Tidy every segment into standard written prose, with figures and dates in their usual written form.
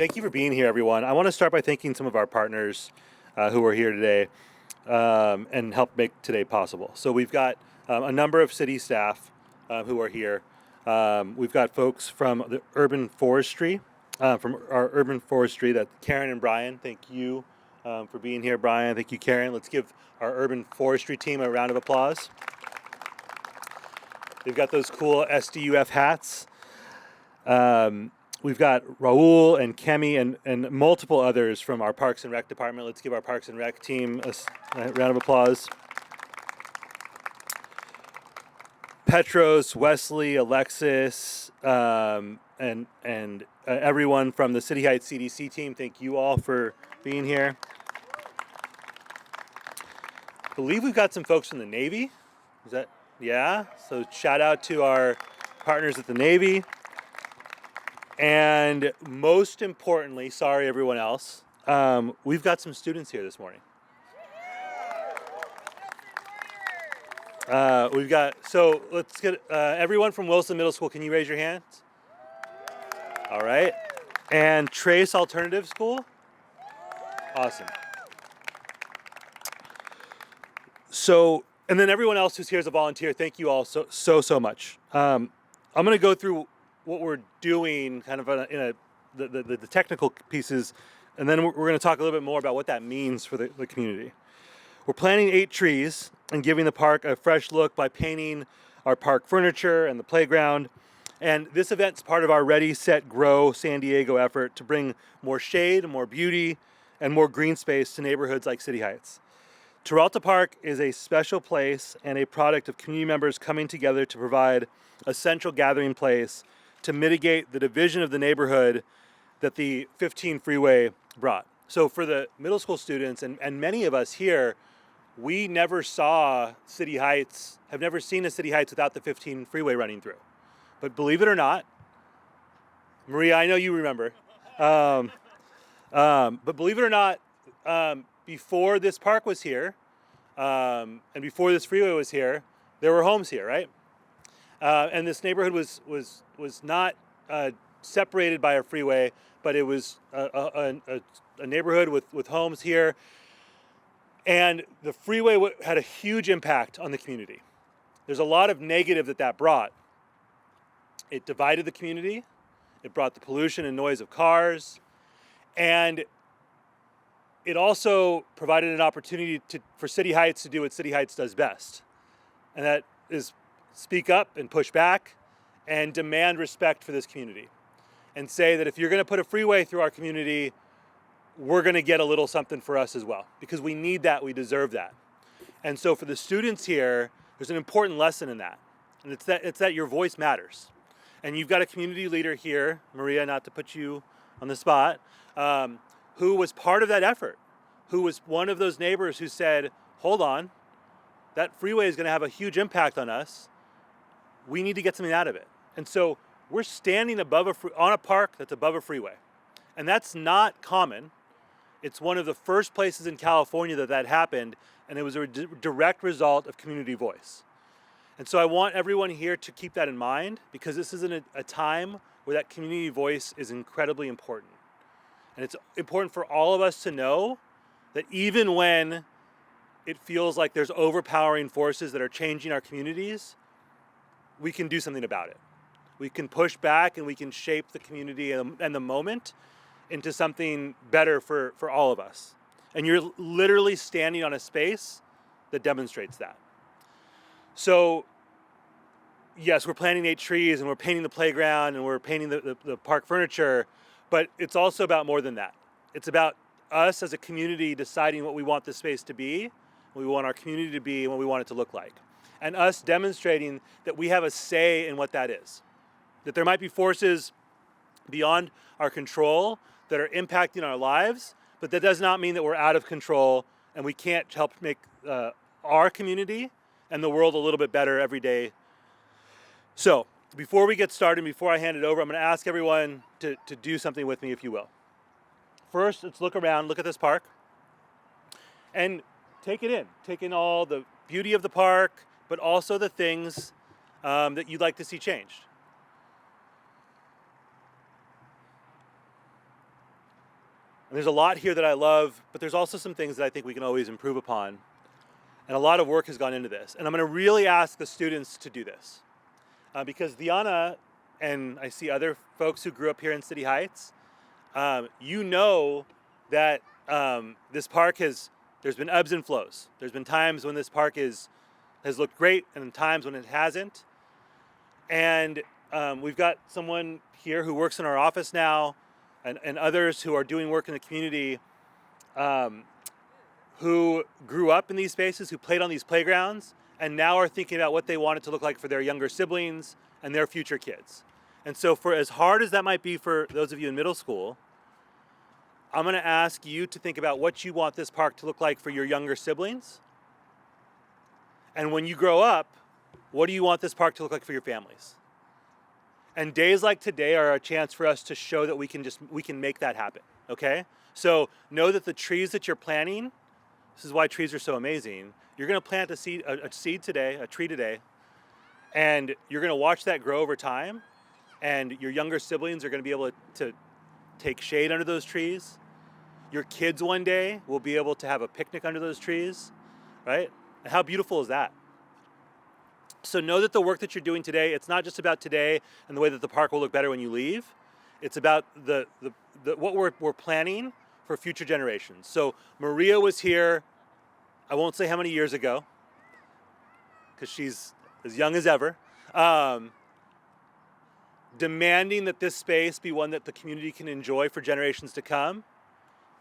Thank you for being here, everyone. I want to start by thanking some of our partners who are here today and help make today possible. So we've got a number of city staff who are here. We've got folks from the urban forestry, from our urban forestry, that Karen and Brian. Thank you for being here, Brian. Thank you, Karen. Let's give our urban forestry team a round of applause. They've got those cool SDUF hats. We've got Raul and Kemi and multiple others from our Parks and Rec department. Let's give our Parks and Rec team a round of applause. Petros, Wesley, Alexis, and everyone from the City Heights CDC team. Thank you all for being here. I believe we've got some folks from the Navy. Is that, yeah? So shout out to our partners at the Navy. And most importantly, sorry everyone else, we've got some students here this morning. So let's get everyone from Wilson Middle School. Can you raise your hands? All right. And Trace Alternative School? Awesome. So, and then everyone else who's here as a volunteer, thank you all so much. I'm going to go through what we're doing kind of in the technical pieces, and then we're going to talk a little bit more about what that means for the community. We're planting 8 trees and giving the park a fresh look by painting our park furniture and the playground. And this event's part of our Ready, Set, Grow San Diego effort to bring more shade, more beauty, and more green space to neighborhoods like City Heights. Teralta Park is a special place and a product of community members coming together to provide a central gathering place to mitigate the division of the neighborhood that the 15 freeway brought. So for the middle school students and many of us here, we never saw City Heights, have never seen a City Heights without the 15 freeway running through. But believe it or not, Maria, I know you remember, but believe it or not, before this park was here, and before this freeway was here, there were homes here, right? And this neighborhood was not separated by a freeway, but it was a neighborhood with homes here. And the freeway had a huge impact on the community. There's a lot of negative that brought. It divided the community. It brought the pollution and noise of cars. And it also provided an opportunity for City Heights to do what City Heights does best. And that is speak up and push back and demand respect for this community. And say that if you're going to put a freeway through our community, we're going to get a little something for us as well. Because we need that, we deserve that. And so for the students here, there's an important lesson in that. And it's that your voice matters. And you've got a community leader here, Maria, not to put you on the spot, who was part of that effort, who was one of those neighbors who said, hold on, that freeway is going to have a huge impact on us. We need to get something out of it. And so we're standing on a park that's above a freeway. And that's not common. It's one of the first places in California that happened, and it was a direct result of community voice. And so I want everyone here to keep that in mind, because this is a time where that community voice is incredibly important. And it's important for all of us to know that even when it feels like there's overpowering forces that are changing our communities, we can do something about it. We can push back and we can shape the community and the moment into something better for all of us. And you're literally standing on a space that demonstrates that. So, yes, we're planting 8 trees and we're painting the playground and we're painting the park furniture, but it's also about more than that. It's about us as a community deciding what we want this space to be, what we want our community to be, and what we want it to look like. And us demonstrating that we have a say in what that is. That there might be forces beyond our control that are impacting our lives, but that does not mean that we're out of control and we can't help make our community and the world a little bit better every day. So before we get started, before I hand it over, I'm going to ask everyone to do something with me, if you will. First, let's look around, look at this park, and take it in. Take in all the beauty of the park, but also the things that you'd like to see changed. And there's a lot here that I love, but there's also some things that I think we can always improve upon. And a lot of work has gone into this. And I'm going to really ask the students to do this. Because Diana, and I see other folks who grew up here in City Heights, you know that this park there's been ebbs and flows. There's been times when this park has looked great and times when it hasn't. And we've got someone here who works in our office now and others who are doing work in the community who grew up in these spaces, who played on these playgrounds, and now are thinking about what they want it to look like for their younger siblings and their future kids. And so for as hard as that might be for those of you in middle school, I'm gonna ask you to think about what you want this park to look like for your younger siblings. And when you grow up, what do you want this park to look like for your families? And days like today are a chance for us to show that we can make that happen, okay? So know that the trees that you're planting, this is why trees are so amazing. You're gonna plant a seed today, a tree today, and you're gonna watch that grow over time, and your younger siblings are gonna be able to take shade under those trees. Your kids one day will be able to have a picnic under those trees, right? And how beautiful is that? So know that the work that you're doing today, it's not just about today and the way that the park will look better when you leave. It's about what we're planning for future generations. So Maria was here, I won't say how many years ago, because she's as young as ever, demanding that this space be one that the community can enjoy for generations to come.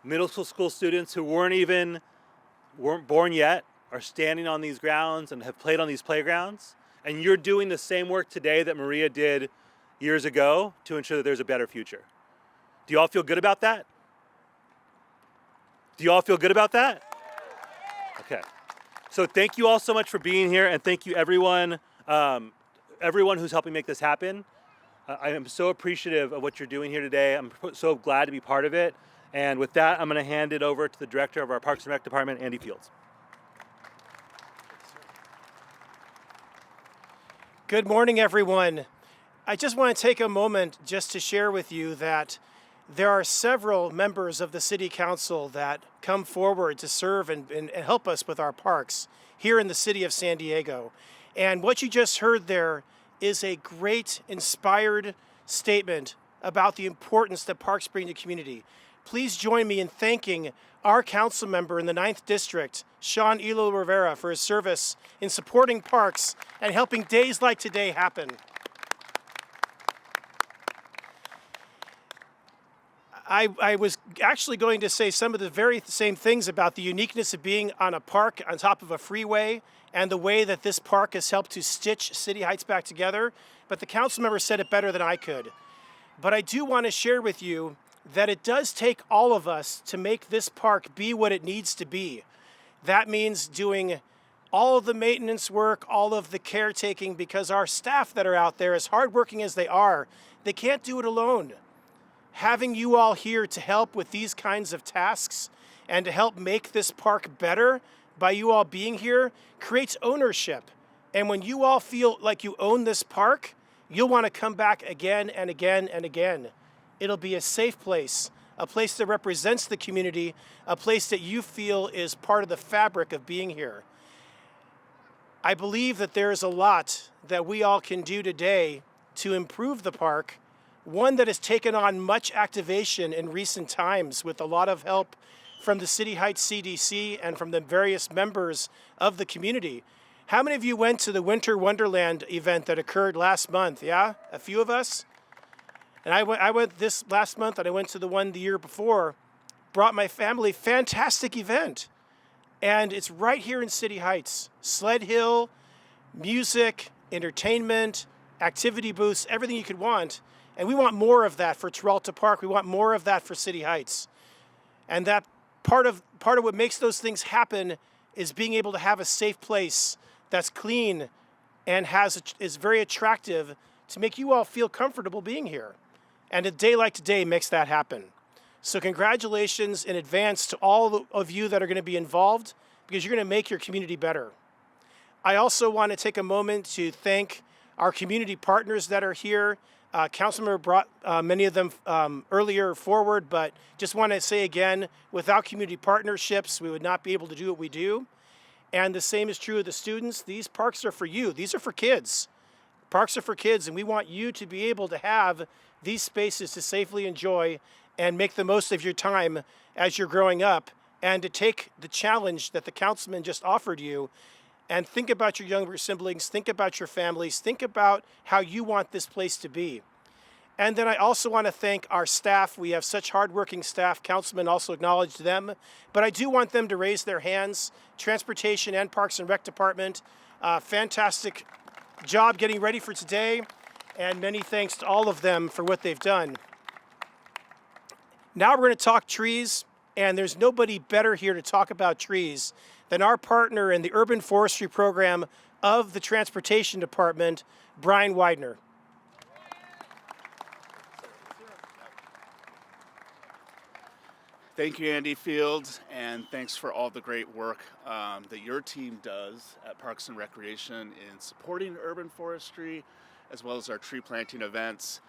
Middle school students who weren't born yet are standing on these grounds and have played on these playgrounds. And you're doing the same work today that Maria did years ago to ensure that there's a better future. Do you all feel good about that? Do you all feel good about that? Okay. So thank you all so much for being here, and thank you everyone who's helping make this happen. I am so appreciative of what you're doing here today. I'm so glad to be part of it. And with that, I'm going to hand it over to the director of our Parks and Rec department, Andy Fields. Good morning, everyone. I just want to take a moment just to share with you that there are several members of the City Council that come forward to serve and help us with our parks here in the city of San Diego. And what you just heard there is a great, inspired statement about the importance that parks bring to community. Please join me in thanking our council member in the 9th District, Sean Elo-Rivera, for his service in supporting parks and helping days like today happen. I was actually going to say some of the very same things about the uniqueness of being on a park on top of a freeway and the way that this park has helped to stitch City Heights back together, but the council member said it better than I could. But I do want to share with you that it does take all of us to make this park be what it needs to be. That means doing all of the maintenance work, all of the caretaking, because our staff that are out there, as hardworking as they are, they can't do it alone. Having you all here to help with these kinds of tasks and to help make this park better by you all being here creates ownership. And when you all feel like you own this park, you'll want to come back again and again and again. It'll be a safe place, a place that represents the community, a place that you feel is part of the fabric of being here. I believe that there is a lot that we all can do today to improve the park, one that has taken on much activation in recent times with a lot of help from the City Heights CDC and from the various members of the community. How many of you went to the Winter Wonderland event that occurred last month? Yeah, a few of us? And I went this last month, and I went to the one the year before, brought my family. Fantastic event. And it's right here in City Heights. Sled Hill, music, entertainment, activity booths, everything you could want. And we want more of that for Teralta Park. We want more of that for City Heights. And that part of what makes those things happen is being able to have a safe place that's clean and is very attractive to make you all feel comfortable being here. And a day like today makes that happen. So congratulations in advance to all of you that are going to be involved, because you're going to make your community better. I also want to take a moment to thank our community partners that are here. Councilmember brought many of them earlier forward, but just want to say again, without community partnerships, we would not be able to do what we do. And the same is true of the students. These parks are for you. These are for kids. Parks are for kids, and we want you to be able to have these spaces to safely enjoy and make the most of your time as you're growing up, and to take the challenge that the councilman just offered you and think about your younger siblings, think about your families, think about how you want this place to be. And then I also want to thank our staff. We have such hardworking staff. Councilman also acknowledged them. But I do want them to raise their hands. Transportation and Parks and Rec Department, fantastic job getting ready for today. And many thanks to all of them for what they've done. Now we're going to talk trees. And there's nobody better here to talk about trees than our partner in the urban forestry program of the Transportation Department, Brian Widener. Thank you, Andy Fields, and thanks for all the great work that your team does at Parks and Recreation in supporting urban forestry, as well as our tree planting events.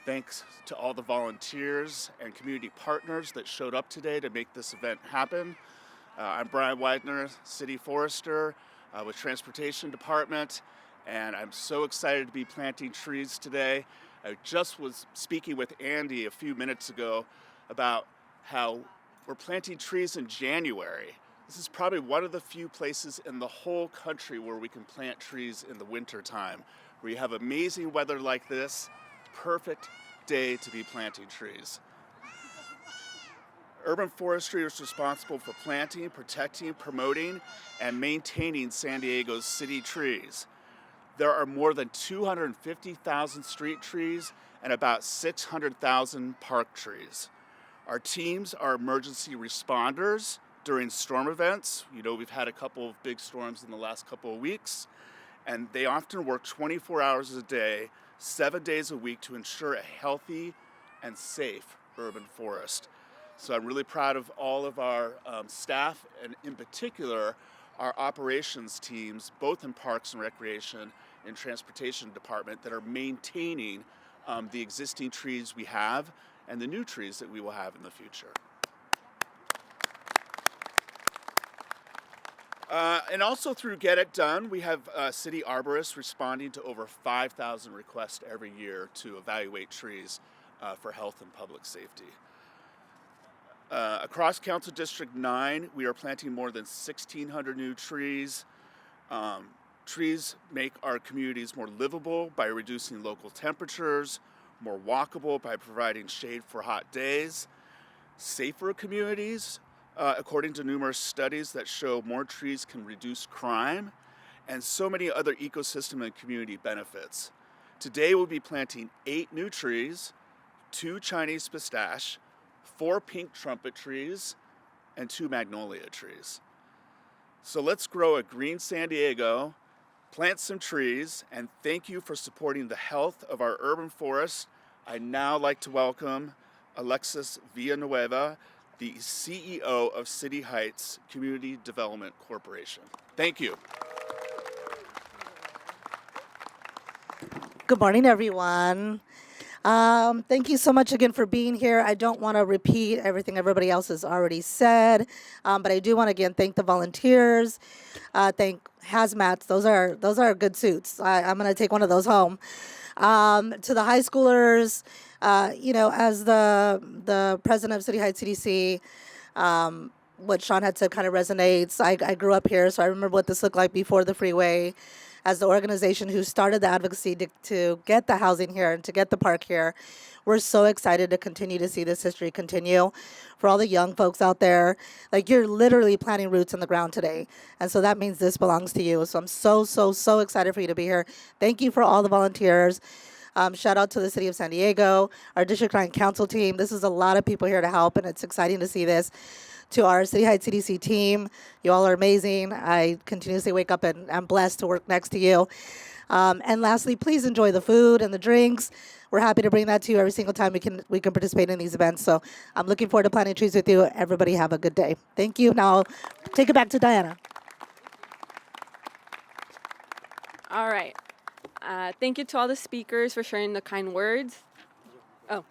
Thanks to all the volunteers and community partners that showed up today to make this event happen. I'm Brian Widener, City Forester with Transportation Department, and I'm so excited to be planting trees today. I just was speaking with Andy a few minutes ago about how we're planting trees in January. This is probably one of the few places in the whole country where we can plant trees in the winter time, where you have amazing weather like this. Perfect day to be planting trees. Urban forestry is responsible for planting, protecting, promoting, and maintaining San Diego's city trees. There are more than 250,000 street trees and about 600,000 park trees. Our teams are emergency responders during storm events. You know, we've had a couple of big storms in the last couple of weeks, and they often work 24 hours a day, 7 days a week to ensure a healthy and safe urban forest. So I'm really proud of all of our staff, and in particular, our operations teams, both in Parks and Recreation and Transportation Department, that are maintaining the existing trees we have and the new trees that we will have in the future. And also through Get It Done, we have city arborists responding to over 5,000 requests every year to evaluate trees for health and public safety. Across Council District 9, we are planting more than 1,600 new trees. Trees make our communities more livable by reducing local temperatures, more walkable by providing shade for hot days, safer communities, according to numerous studies that show more trees can reduce crime, and so many other ecosystem and community benefits. Today we'll be planting 8 new trees, 2 Chinese pistache, 4 pink trumpet trees, and 2 magnolia trees. So let's grow a green San Diego, plant some trees, and thank you for supporting the health of our urban forest. I'd now like to welcome Alexis Villanueva, the CEO of City Heights Community Development Corporation. Thank you. Good morning, everyone. Thank you so much again for being here. I don't want to repeat everything everybody else has already said, but I do want to again thank the volunteers, thank hazmats. Those are good suits. I'm going to take one of those home. To the high schoolers, as the president of City Heights CDC, what Sean had said kind of resonates. I grew up here, so I remember what this looked like before the freeway. As the organization who started the advocacy to get the housing here and to get the park here, we're so excited to continue to see this history continue. For all the young folks out there, like you're literally planting roots in the ground today. And so that means this belongs to you. So I'm so excited for you to be here. Thank you for all the volunteers. Shout out to the City of San Diego, our District 9 Council team. This is a lot of people here to help, and it's exciting to see this. To our City Heights CDC team, you all are amazing. I continuously wake up and I'm blessed to work next to you. And lastly, please enjoy the food and the drinks. We're happy to bring that to you every single time we can participate in these events. So I'm looking forward to planting trees with you. Everybody have a good day. Thank you. Now I'll take it back to Diana. All right. Thank you to all the speakers for sharing the kind words. Oh.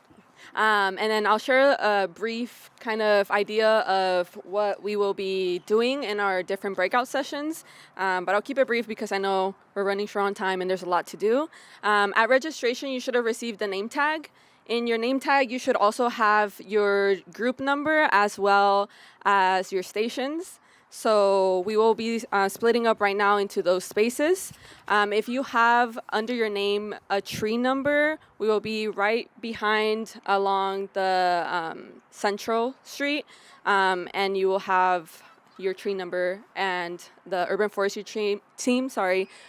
And then I'll share a brief kind of idea of what we will be doing in our different breakout sessions. But I'll keep it brief because I know we're running short on time and there's a lot to do. At registration, you should have received a name tag. In your name tag, you should also have your group number as well as your stations. So we will be splitting up right now into those spaces. If you have under your name a tree number, we will be right behind along the Central Street, and you will have your tree number, and the urban forestry team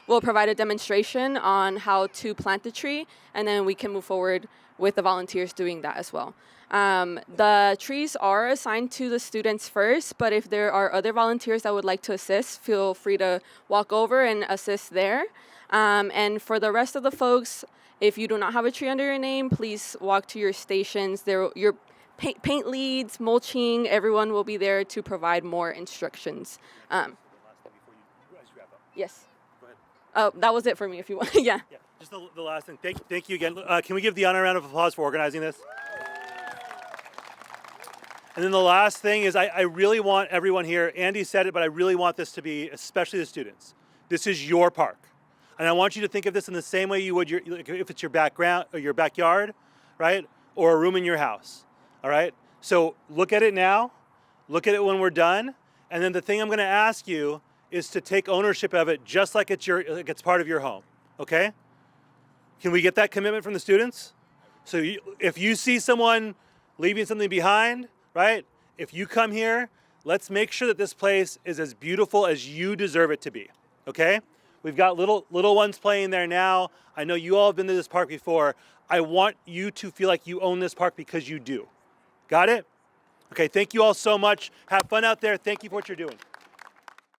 will provide a demonstration on how to plant the tree, and then we can move forward with the volunteers doing that as well. The trees are assigned to the students first, but if there are other volunteers that would like to assist, feel free to walk over and assist there. And for the rest of the folks, if you do not have a tree under your name, please walk to your stations. Your paint leads, mulching, everyone will be there to provide more instructions. Yes. Go ahead. Oh, that was it for me if you want. Yeah. Yeah, just the last thing. Thank you again. Can we give the honor round of applause for organizing this? And then the last thing is I really want everyone here, Andy said it, but I really want this to be, especially the students. This is your park. And I want you to think of this in the same way you would if it's your background or your backyard, right? Or a room in your house, all right? So look at it now, look at it when we're done, and then the thing I'm gonna ask you is to take ownership of it just like it's part of your home, okay? Can we get that commitment from the students? So if you see someone leaving something behind, right? If you come here, let's make sure that this place is as beautiful as you deserve it to be, okay? We've got little ones playing there now. I know you all have been to this park before. I want you to feel like you own this park because you do. Got it? Okay, thank you all so much. Have fun out there. Thank you for what you're doing.